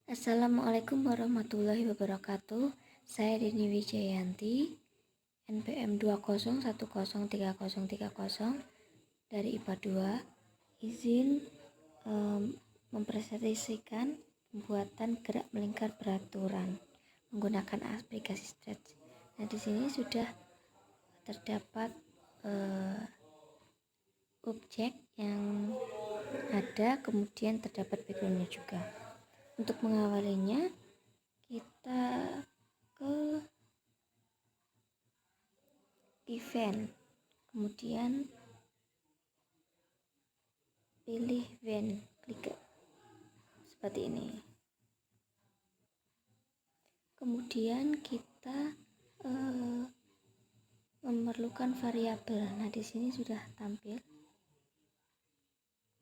Assalamualaikum warahmatullahi wabarakatuh. Saya Dini Wijayanti, NPM 201030330 dari IPA 2. Izin mempresentasikan pembuatan gerak melingkar beraturan menggunakan aplikasi Stretch. Nah, di sini sudah terdapat objek yang ada, kemudian terdapat backgroundnya juga. Untuk mengawalinya, kita ke event, kemudian pilih event, klik seperti ini. Kemudian kita memerlukan variabel. Nah, di sini sudah tampil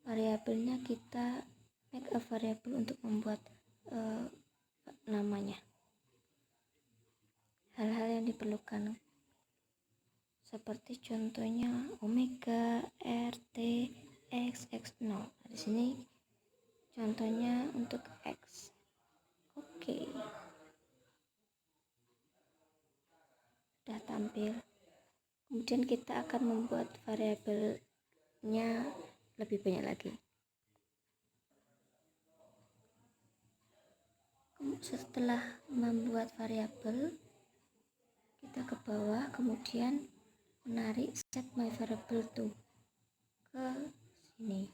variabelnya. Kita make a variable untuk membuat namanya. Hal-hal yang diperlukan seperti contohnya omega, r, t, x, x0. Nah, di sini contohnya untuk x. Oke. Sudah tampil. Kemudian kita akan membuat variabelnya lebih banyak lagi. Setelah membuat variabel, kita ke bawah, kemudian menarik set my variable to ke sini.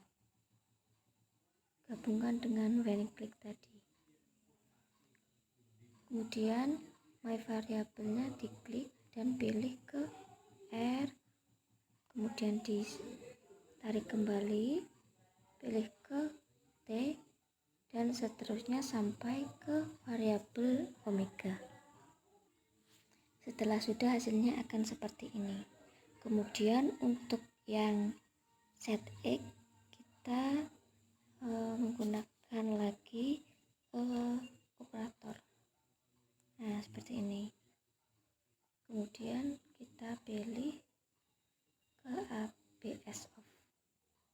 Gabungkan dengan when klik tadi. Kemudian my variabelnya diklik dan pilih ke R, kemudian ditarik kembali, pilih ke T, dan seterusnya sampai ke variabel omega. Setelah sudah, hasilnya akan seperti ini. Kemudian untuk yang set X, kita menggunakan lagi operator. Nah, seperti ini. Kemudian kita pilih ke ABS off,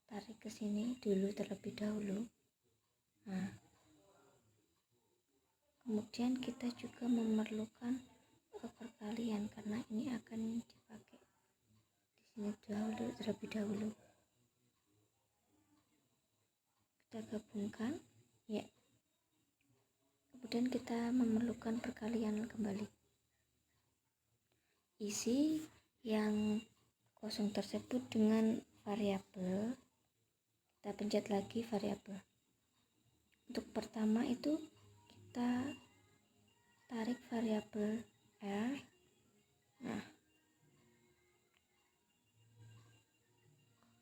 tarik ke sini dulu terlebih dahulu. Nah, kemudian kita juga memerlukan perkalian karena ini akan dipakai di sini terlebih dahulu. Kita gabungkan, ya. Kemudian kita memerlukan perkalian kembali. Isi yang kosong tersebut dengan variabel. Kita pencet lagi variabel. Untuk pertama itu kita tarik variabel R. Nah,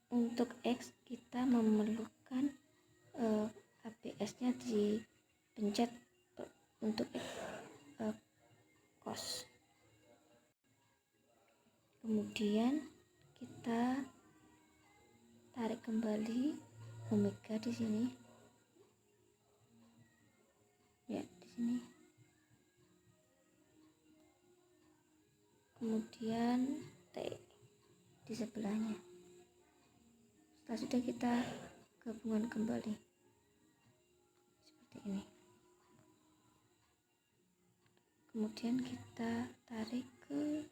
untuk X kita memerlukan ABS-nya dipencet untuk cos. Kemudian kita tarik kembali omega di sini. Ya, di sini. Kemudian T di sebelahnya. Setelah sudah, kita gabungan kembali seperti ini. Kemudian kita tarik ke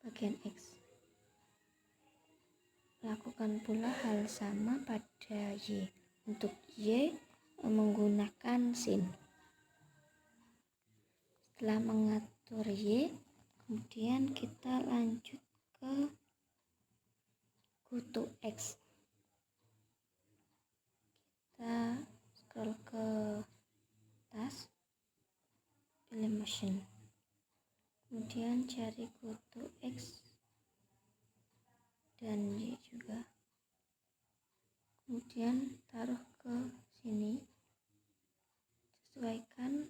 bagian X. Lakukan pula hal sama pada Y. Untuk Y menggunakan sin. Setelah mengatur Y, kemudian kita lanjut ke go to X. Kita scroll ke atas, pilih motion, kemudian cari go to X dan Y juga, kemudian taruh ke sini, sesuaikan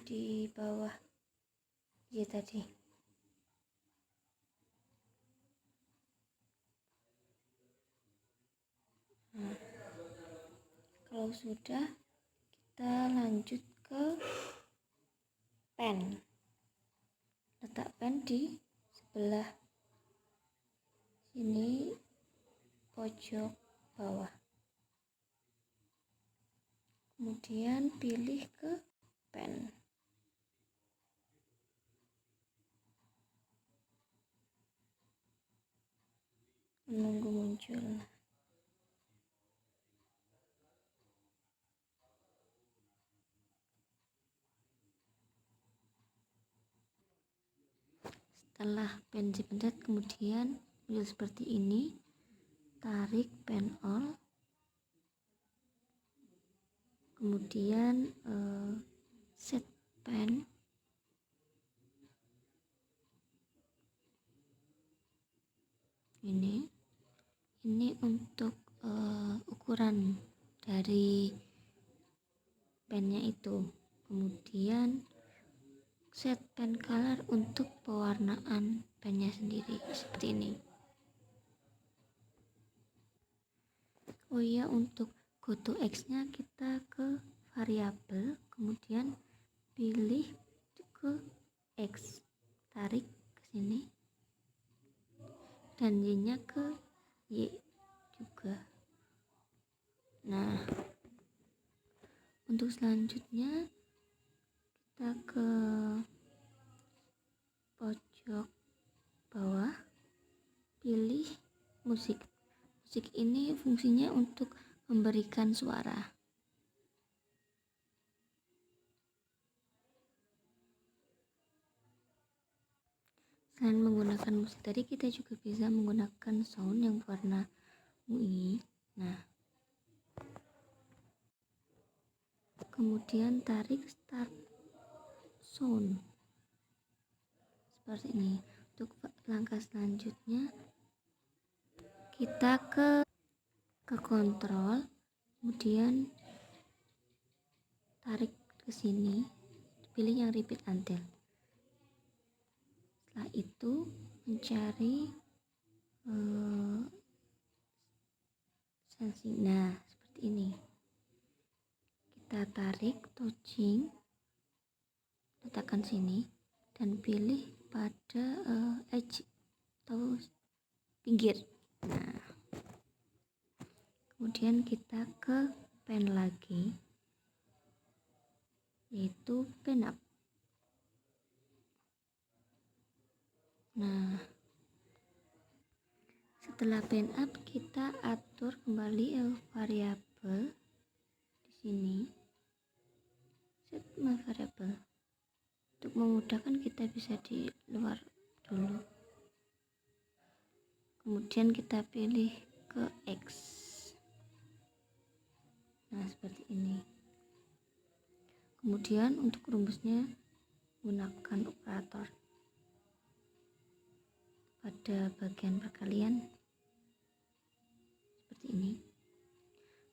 di bawah Y tadi. Nah, kalau sudah, kita lanjut ke pen. Letak pen di sebelah sini pojok bawah. kemudian pilih ke pen, menunggu muncul. Setelah pen dipencet, kemudian muncul seperti ini. Tarik pen all, kemudian set pen, ini untuk ukuran dari pennya itu. Kemudian set pen color untuk pewarnaan pennya sendiri seperti ini. Oh iya, untuk go to X nya kita ke variabel, kemudian pilih ke X, tarik ke sini, dan Y nya ke Y juga. Nah, untuk selanjutnya kita ke pojok bawah, pilih musik. Musik ini fungsinya untuk memberikan suara. Selain menggunakan musik tadi, kita juga bisa menggunakan sound yang warna UI. Nah, kemudian tarik start sound seperti ini. Untuk langkah selanjutnya, kita ke kontrol, kemudian tarik ke sini, pilih yang repeat until. Setelah itu mencari sensing. Nah, seperti ini. Kita tarik touching, letakkan sini, dan pilih pada edge atau pinggir. Nah, kemudian kita ke pen lagi, yaitu pen up. Nah, setelah pen up, kita atur kembali variabel di sini, set my variable. Untuk memudahkan, kita bisa di luar dulu, kemudian kita pilih ke X. Nah, seperti ini. Kemudian untuk rumusnya gunakan operator pada bagian perkalian seperti ini.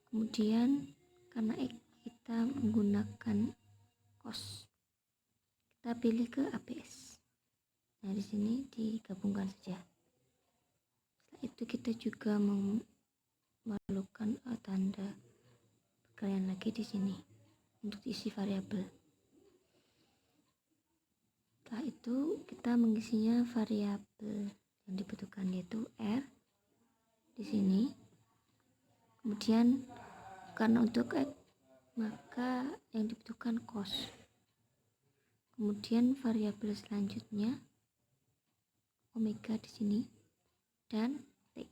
Kemudian karena kita menggunakan cos, kita pilih ke ABS. Nah, di sini digabungkan saja. Setelah itu kita juga memerlukan tanda perkalian lagi di sini untuk isi variabel. Setelah itu kita mengisinya variabel yang dibutuhkan, yaitu R di sini. Kemudian karena untuk X, maka yang dibutuhkan cos. Kemudian variabel selanjutnya omega di sini dan T.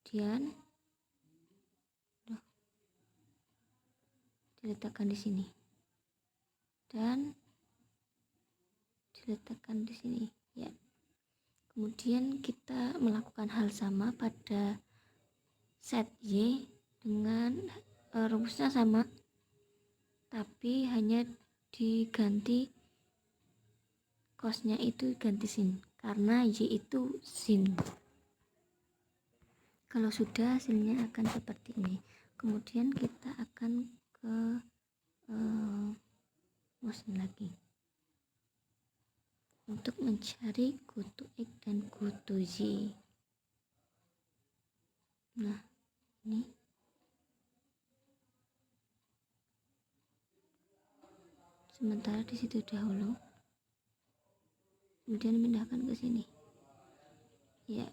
Kemudian diletakkan di sini dan diletakkan di sini ya. Kemudian kita melakukan hal sama pada set Y dengan rumusnya sama, tapi hanya diganti cosnya itu ganti sin, karena Y itu sin. Kalau sudah, hasilnya akan seperti ini. Kemudian kita akan ke motion lagi untuk mencari go to X dan go to Z. Nah, ini sementara di situ dahulu, kemudian pindahkan ke sini ya.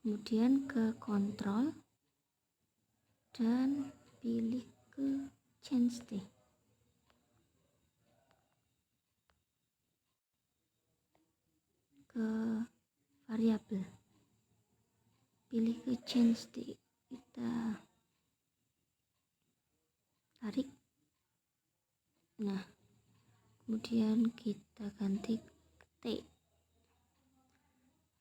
kemudian ke kontrol dan pilih ke change T. Ke variabel, pilih ke change T, kita tarik. Nah, kemudian kita ganti T,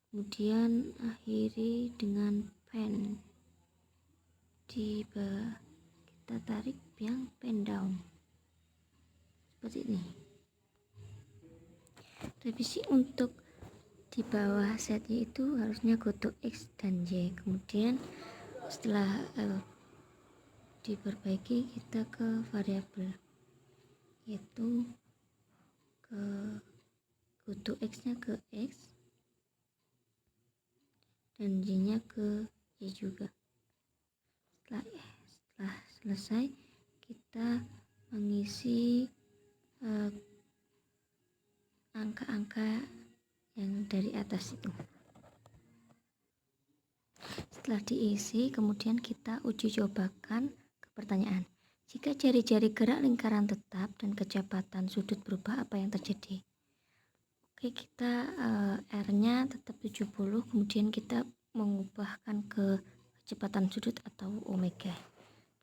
kemudian akhiri dengan pen di bawah, kita tarik yang pen down seperti ini. Revisi untuk di bawah setnya itu harusnya go to X dan Y, kemudian setelah diperbaiki kita ke variabel, yaitu ke go to X nya ke X dan Y nya ke Y juga. Setelah selesai kita mengisi angka-angka yang dari atas itu. Setelah diisi, kemudian kita uji cobakan ke pertanyaan. Jika jari-jari gerak lingkaran tetap dan kecepatan sudut berubah, apa yang terjadi? Oke, kita R-nya tetap 70, kemudian kita mengubahkan ke kecepatan sudut atau omega.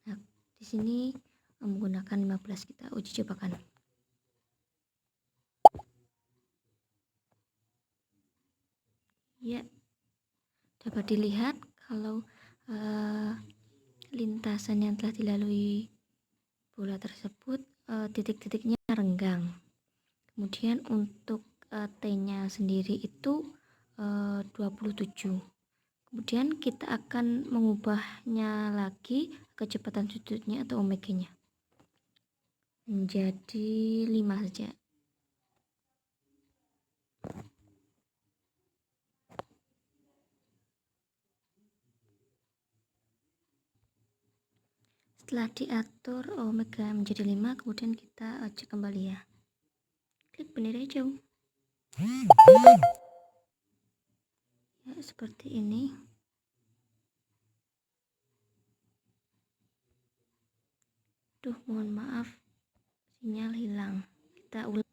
Nah, di sini menggunakan 15, kita uji cobakan. Ya, dapat dilihat kalau lintasan yang telah dilalui bola tersebut titik-titiknya renggang. Kemudian untuk T-nya sendiri itu 27. Kemudian kita akan mengubahnya lagi kecepatan sudutnya atau omega-nya menjadi 5 saja. Setelah diatur omega menjadi 5, kemudian kita cek kembali ya. Klik bendera hijau. Ya, seperti ini. Duh, mohon maaf, sinyal hilang. Kita ulang.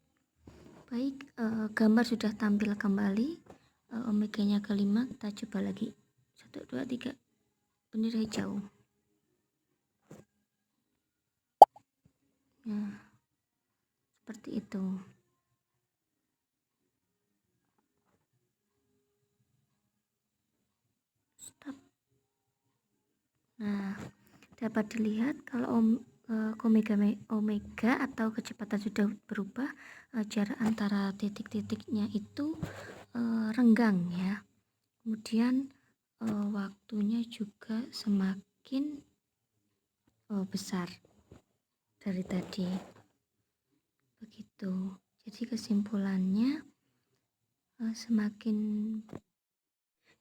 Baik, gambar sudah tampil kembali. Omega-nya ke 5, kita coba lagi. 1, 2, 3. Bendera hijau. Nah, seperti itu. Stop. Nah, dapat dilihat kalau omega atau kecepatan sudah berubah, jarak antara titik-titiknya itu renggang ya. Kemudian waktunya juga semakin besar dari tadi. Begitu. Jadi kesimpulannya semakin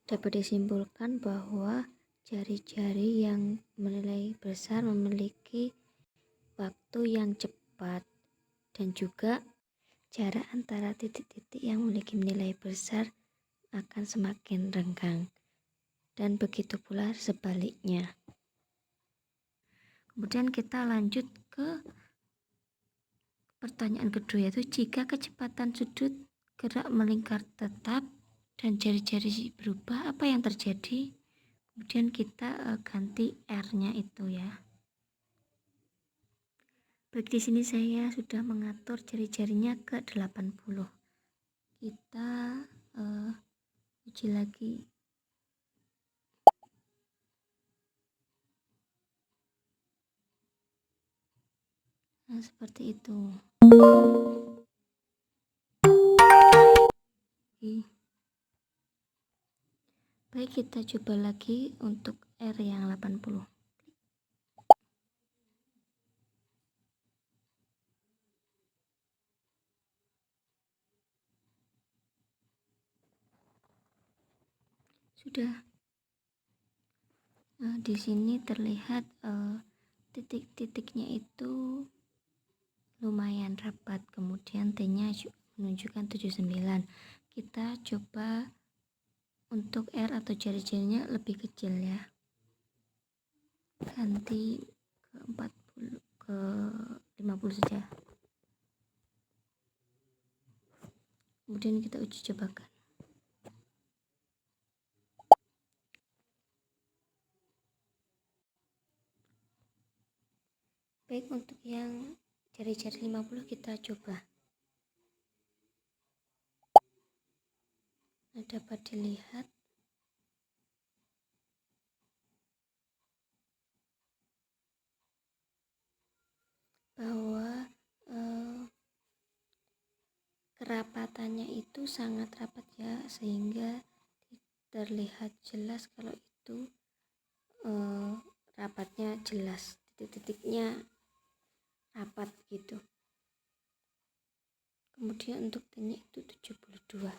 dapat disimpulkan bahwa jari-jari yang menilai besar memiliki waktu yang cepat, dan juga jarak antara titik-titik yang memiliki nilai besar akan semakin renggang, dan begitu pula sebaliknya. Kemudian kita lanjut ke pertanyaan kedua, yaitu jika kecepatan sudut gerak melingkar tetap dan jari-jari berubah, apa yang terjadi? Kemudian kita ganti R-nya itu ya. Baik, di sini saya sudah mengatur jari-jarinya ke 80. Kita uji lagi. Nah, seperti itu. Baik, kita coba lagi untuk R yang 80. Sudah. Nah, di sini terlihat titik-titiknya itu lumayan rapat, kemudian T-nya menunjukkan 79. Kita coba untuk R atau jari-jarinya lebih kecil ya, ganti ke 40 ke 50 saja. Kemudian kita uji cobakan. Baik, untuk yang jari-jari 50 kita coba. Nah, dapat dilihat bahwa kerapatannya itu sangat rapat ya, sehingga terlihat jelas kalau itu rapatnya jelas, titik-titiknya rapat gitu. Kemudian untuk T-nya itu 72,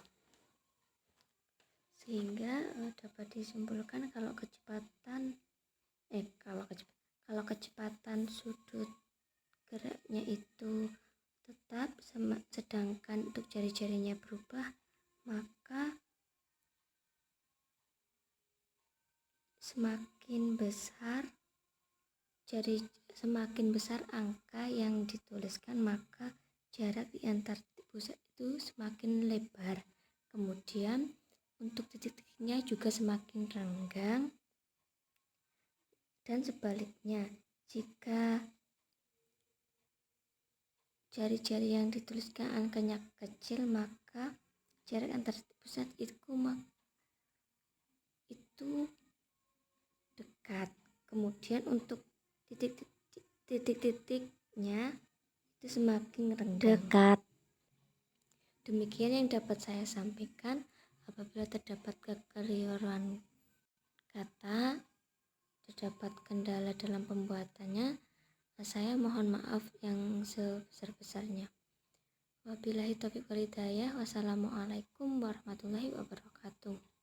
sehingga dapat disimpulkan kalau kecepatan sudut geraknya itu tetap, sedangkan untuk jari-jarinya berubah, maka semakin besar angka yang dituliskan, maka jarak di antar pusat itu semakin lebar. Kemudian untuk titik-titiknya juga semakin renggang, dan sebaliknya, jika jari-jari yang dituliskan angkanya kecil, maka jarak antar pusat itu dekat. Kemudian untuk titik-titiknya itu semakin renggang, dekat. Demikian yang dapat saya sampaikan. Apabila terdapat kekeliruan kata, terdapat kendala dalam pembuatannya, saya mohon maaf yang sebesar-besarnya. Wabillahi taufiq wal hidayah. Wassalamualaikum warahmatullahi wabarakatuh.